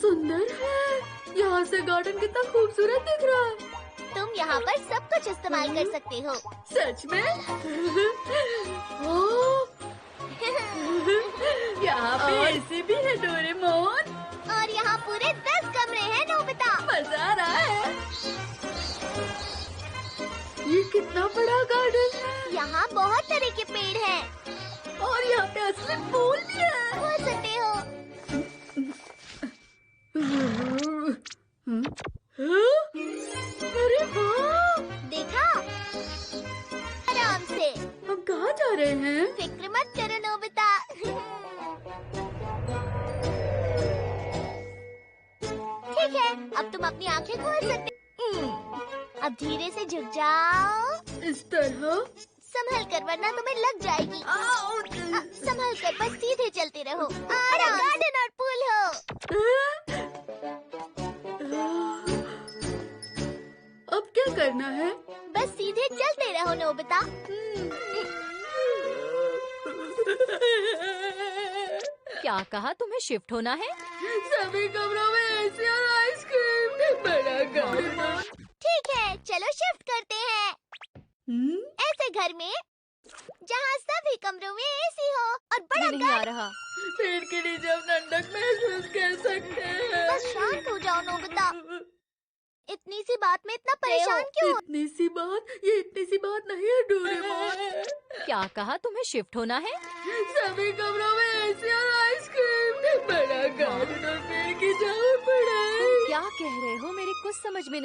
सुंदर है। यहाँ से गार्डन कितना खूबसूरत दिख रहा है। तुम यहाँ पर सब कुछ इस्तेमाल कर सकते हो। सच में? ओह, यहाँ पे एसी भी है डोरेमोन। और यहाँ पूरे 10 कमरे हैं नोबिता। मजा आ रहा है। ये कितना बड़ा गार्डन है। यहाँ बहुत तरह के पेड़ हैं। और यहाँ पे असली फूल भी है। खोल सकते हो। अरे वाह! देखा? आराम से। हम कहाँ जा रहे हैं? फिक्र मत करो नोबिता। ठीक है, अब तुम अपनी आंखें खोल सकते। अब धीरे से झुक जाओ। इस तरह? संभल कर वरना तुम्हें लग जाएगी। संभल कर बस सीधे चलते रहो। गार्डन और पूल हो। अब क्या करना है? बस सीधे चलते रहो नोबिता। क्या कहा, तुम्हें शिफ्ट होना है? सभी कमरों में एसी और आइसक्रीम। बड़ा गार्डन। ठीक है, चलो शिफ्ट करते हैं। ऐसे घर में जहाँ सभी कमरों में एसी हो और बड़ा नहीं आ रहा। पेड़ के नीचे हम ठंडक महसूस कर सकते हैं। बस शांत हो जाओ नोबिता। इतनी सी बात में इतना परेशान क्यों? इतनी सी बात? ये इतनी सी बात नहीं है डोरेमोन। क्या कहा, तुम्हें शिफ्ट होना है? सभी कमरों में एसी और आइसक्रीम। बड़ा गार्डन और पेड़ की छाँव पड़ा है। क्या कह रहे हो, मेरे कुछ समझ में नहीं